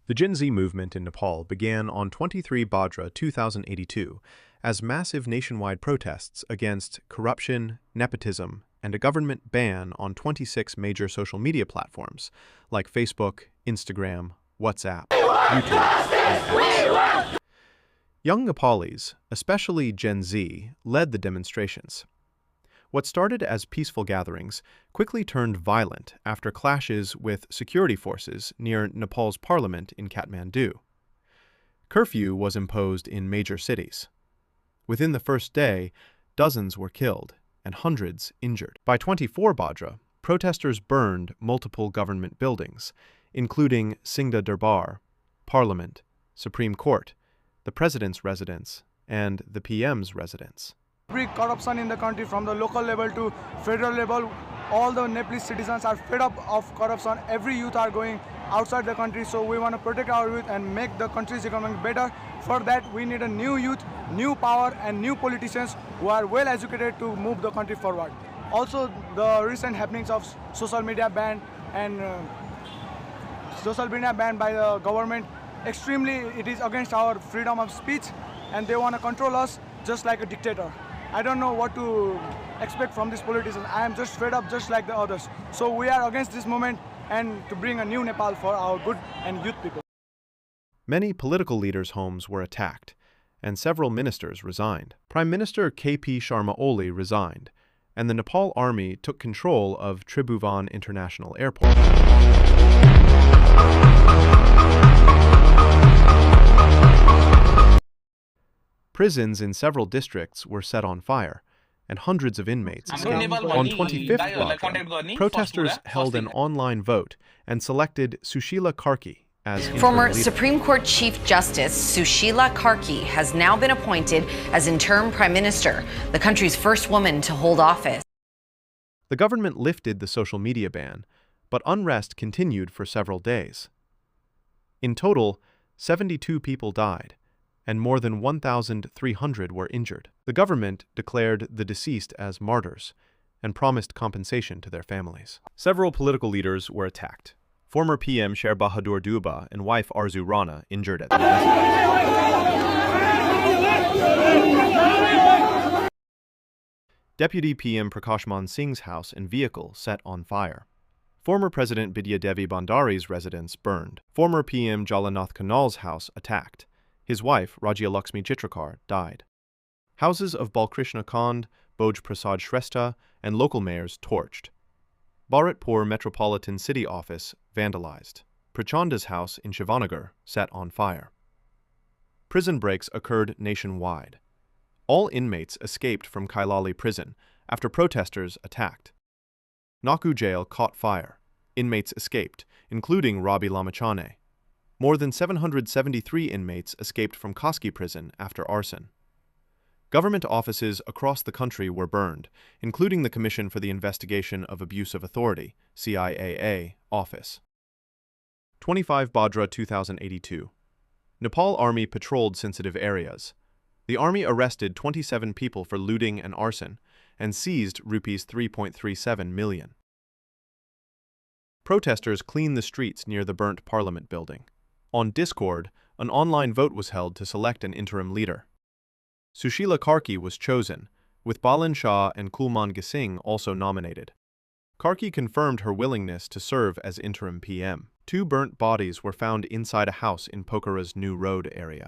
The Gen Z movement in Nepal began on 23 Bhadra 2082 as massive nationwide protests against corruption, nepotism, and a government ban on 26 major social media platforms like Facebook, Instagram, WhatsApp, YouTube, and X. Young Nepalis, especially Gen Z, led the demonstrations. What started as peaceful gatherings quickly turned violent after clashes with security forces near Nepal's parliament in Kathmandu. Curfew was imposed in major cities. Within the first day, dozens were killed and hundreds injured. By 24 Bhadra, protesters burned multiple government buildings, including Singda Darbar, Parliament, Supreme Court, the President's residence, and the PM's residence. Every corruption in the country, from the local level to federal level, all the Nepalese citizens are fed up of corruption. Every youth are going outside the country, so we want to protect our youth and make the country's economy better. For that, we need a new youth, new power, and new politicians who are well educated to move the country forward. Also, the recent happenings of social media ban and social media ban by the government, extremely it is against our freedom of speech, and they want to control us just like a dictator. I don't know what to expect from these politicians. I am just fed up just like the others. So we are against this movement and to bring a new Nepal for our good and youth people. Many political leaders' homes were attacked, and several ministers resigned. Prime Minister K.P. Sharma Oli resigned, and the Nepal Army took control of Tribhuvan International Airport. Prisons in several districts were set on fire, and hundreds of inmates escaped. On 25th Bhadra, protesters held an online vote and selected Sushila Karki as interim Former leader. Supreme Court Chief Justice Sushila Karki has now been appointed as interim prime minister, the country's first woman to hold office. The government lifted the social media ban, but unrest continued for several days. In total, 72 people died, and more than 1,300 were injured. The government declared the deceased as martyrs and promised compensation to their families. Several political leaders were attacked. Former PM Sher Bahadur Dubba and wife Arzu Rana injured at the event. Deputy PM Prakashman Singh's house and vehicle set on fire. Former President Bidya Devi Bandari's residence burned. Former PM Jalanath Kanal's house attacked. His wife, Rajya Lakshmi Chitrakar, died. Houses of Balkrishna Kand, Bhoj Prasad Shrestha, and local mayors torched. Bharatpur Metropolitan City Office vandalized. Prachanda's house in Shivanagar set on fire. Prison breaks occurred nationwide. All inmates escaped from Kailali prison after protesters attacked. Naku jail caught fire. Inmates escaped, including Rabi Lamachane. More than 773 inmates escaped from Koski prison after arson. Government offices across the country were burned, including the Commission for the Investigation of Abuse of Authority, CIAA, office. 25 Bhadra 2082. Nepal Army patrolled sensitive areas. The Army arrested 27 people for looting and arson and seized Rs 3.37 million. Protesters cleaned the streets near the burnt Parliament building. On Discord, an online vote was held to select an interim leader. Sushila Karki was chosen, with Balan Shah and Kulman Gising also nominated. Karki confirmed her willingness to serve as interim PM. 2 burnt bodies were found inside a house in Pokhara's New Road area.